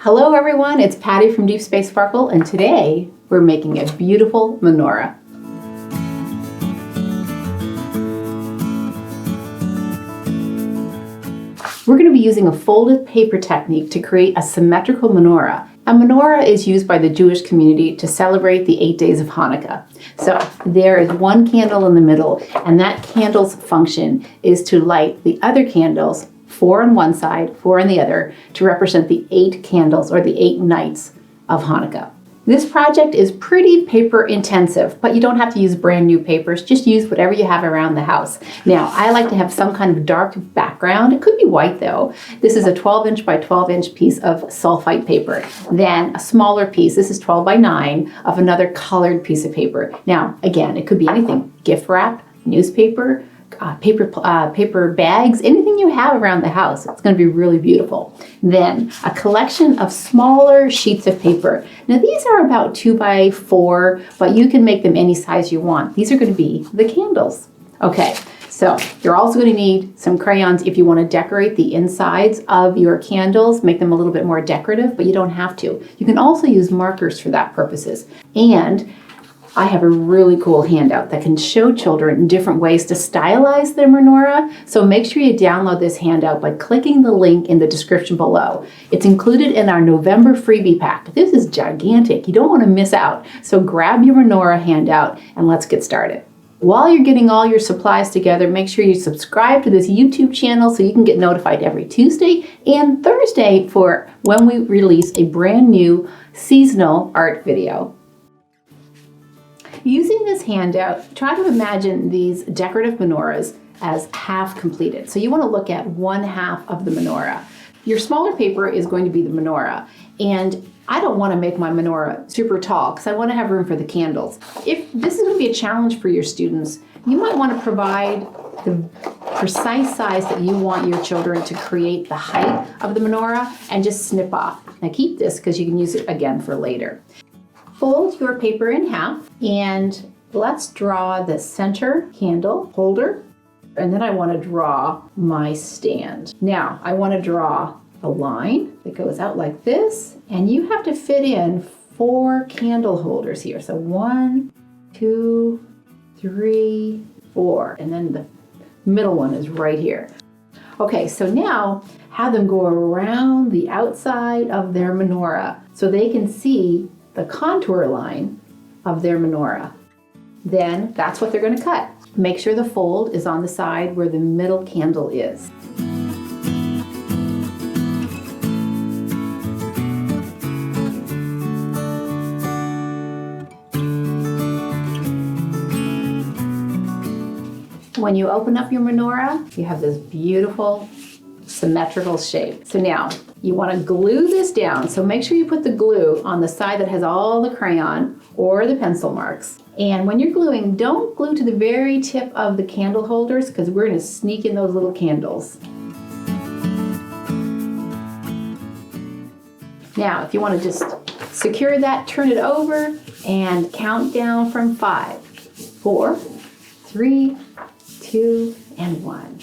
Hello everyone, it's Patty from Deep Space Sparkle, and today we're making a beautiful menorah. We're going to be using a folded paper technique to create a symmetrical menorah. A menorah is used by the Jewish community to celebrate the 8 days of Hanukah. So there is one candle in the middle, and that candle's function is to light the other candles, 4 on one side, 4 on the other, to represent the 8 candles or the 8 nights of Hanukah. This project is pretty paper intensive, but you don't have to use brand new papers. Just use whatever you have around the house. Now, I like to have some kind of dark background. It could be white though. This is a 12-inch by 12-inch piece of sulfite paper. Then a smaller piece, this is 12 by 9, of another colored piece of paper. Now, again, it could be anything. Gift wrap, newspaper, paper bags, anything you have around the house. It's going to be really beautiful. Then a collection of smaller sheets of paper. Now these are about 2 by 4, but you can make them any size you want. These are going to be the candles. Okay, so you're also going to need some crayons if you want to decorate the insides of your candles, make them a little bit more decorative, but you don't have to. You can also use markers for that purposes. And I have a really cool handout that can show children different ways to stylize their menorah. So make sure you download this handout by clicking the link in the description below. It's included in our November freebie pack. This is gigantic. You don't want to miss out. So grab your menorah handout and let's get started. While you're getting all your supplies together, make sure you subscribe to this YouTube channel so you can get notified every Tuesday and Thursday for when we release a brand new seasonal art video. Using this handout, try to imagine these decorative menorahs as half completed. So you want to look at one half of the menorah. Your smaller paper is going to be the menorah, and I don't want to make my menorah super tall because I want to have room for the candles. If this is going to be a challenge for your students, you might want to provide the precise size that you want your children to create the height of the menorah and just snip off. Now keep this because you can use it again for later. Fold your paper in half and let's draw the center candle holder, and then I want to draw my stand. Now I want to draw a line that goes out like this, and you have to fit in 4 candle holders here. So 1, 2, 3, 4, and then the middle one is right here. Okay, so now have them go around the outside of their menorah so they can see the contour line of their menorah. Then that's what they're going to cut. Make sure the fold is on the side where the middle candle is. When you open up your menorah, you have this beautiful symmetrical shape. So now you want to glue this down. So make sure you put the glue on the side that has all the crayon or the pencil marks. And when you're gluing, don't glue to the very tip of the candle holders because we're going to sneak in those little candles. Now, if you want to just secure that, turn it over and count down from 5, 4, 3, 2, and 1.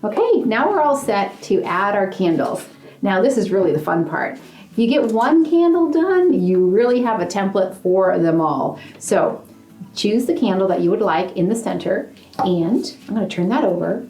Okay, now we're all set to add our candles. Now this is really the fun part. If you get one candle done, you really have a template for them all. So choose the candle that you would like in the center, and I'm going to turn that over.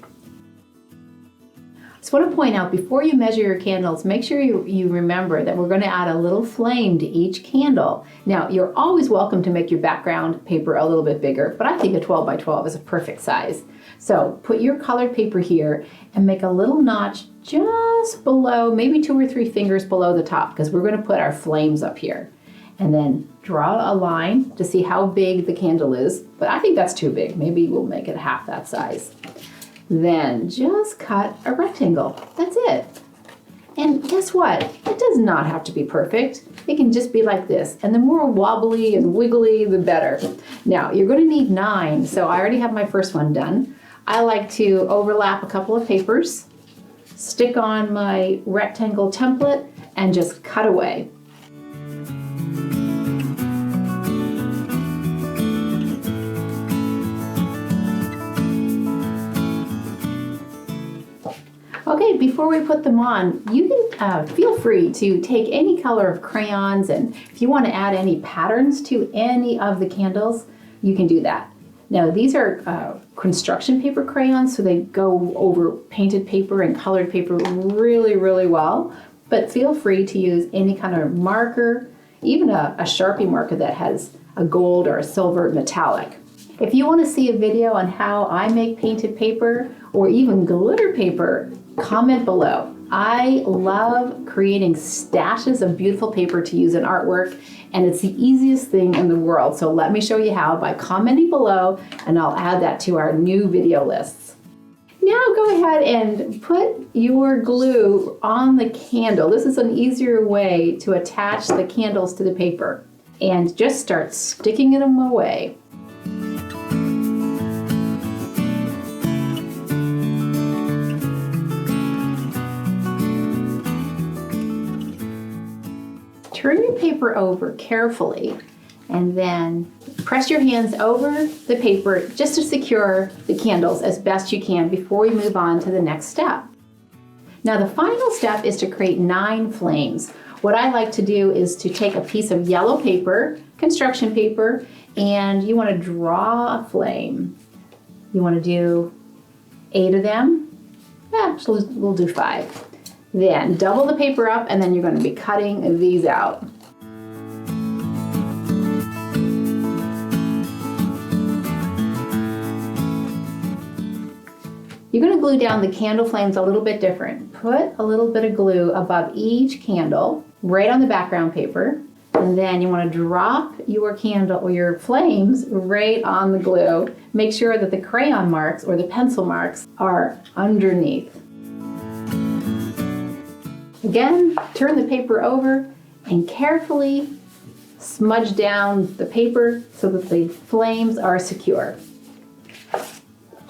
Just want to point out, before you measure your candles, make sure you remember that we're going to add a little flame to each candle. Now, you're always welcome to make your background paper a little bit bigger, but I think a 12 by 12 is a perfect size. So put your colored paper here and make a little notch just below, maybe 2 or 3 fingers below the top, because we're going to put our flames up here. And then draw a line to see how big the candle is, but I think that's too big. Maybe we'll make it half that size. Then just cut a rectangle. That's it. And guess what? It does not have to be perfect. It can just be like this. And the more wobbly and wiggly, the better. Now, you're going to need 9, so I already have my first one done. I like to overlap a couple of papers, stick on my rectangle template, and just cut away. Okay, before we put them on, you can feel free to take any color of crayons, and if you want to add any patterns to any of the candles, you can do that. Now, these are construction paper crayons, so they go over painted paper and colored paper really, really well. But feel free to use any kind of marker, even a Sharpie marker that has a gold or a silver metallic. If you want to see a video on how I make painted paper or even glitter paper, comment below. I love creating stashes of beautiful paper to use in artwork, and it's the easiest thing in the world. So let me show you how by commenting below, and I'll add that to our new video lists. Now go ahead and put your glue on the candle. This is an easier way to attach the candles to the paper, and just start sticking them away. Turn your paper over carefully and then press your hands over the paper just to secure the candles as best you can before we move on to the next step. Now the final step is to create 9 flames. What I like to do is to take a piece of yellow paper, construction paper, and you want to draw a flame. You want to do 8 of them. So we'll do 5. Then double the paper up, and then you're going to be cutting these out. You're going to glue down the candle flames a little bit different. Put a little bit of glue above each candle, right on the background paper, and then you want to drop your candle or your flames right on the glue. Make sure that the crayon marks or the pencil marks are underneath. Again, turn the paper over and carefully smudge down the paper so that the flames are secure.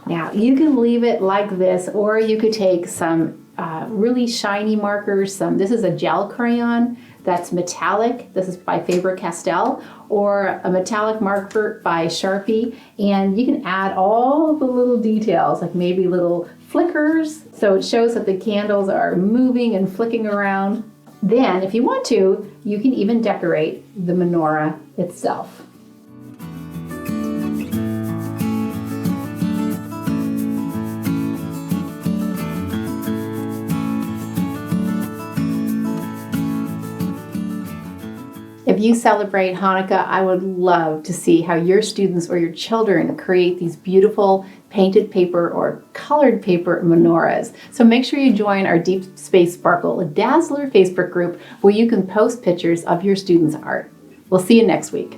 Now, you can leave it like this, or you could take some really shiny markers. This is a gel crayon that's metallic. This is by Faber-Castell, or a metallic marker by Sharpie. And you can add all the little details, like maybe little flickers, so it shows that the candles are moving and flicking around. Then, if you want to, you can even decorate the menorah itself. If you celebrate Hanukkah, I would love to see how your students or your children create these beautiful painted paper or colored paper menorahs. So make sure you join our Deep Space Sparkle Dazzler Facebook group where you can post pictures of your students' art. We'll see you next week.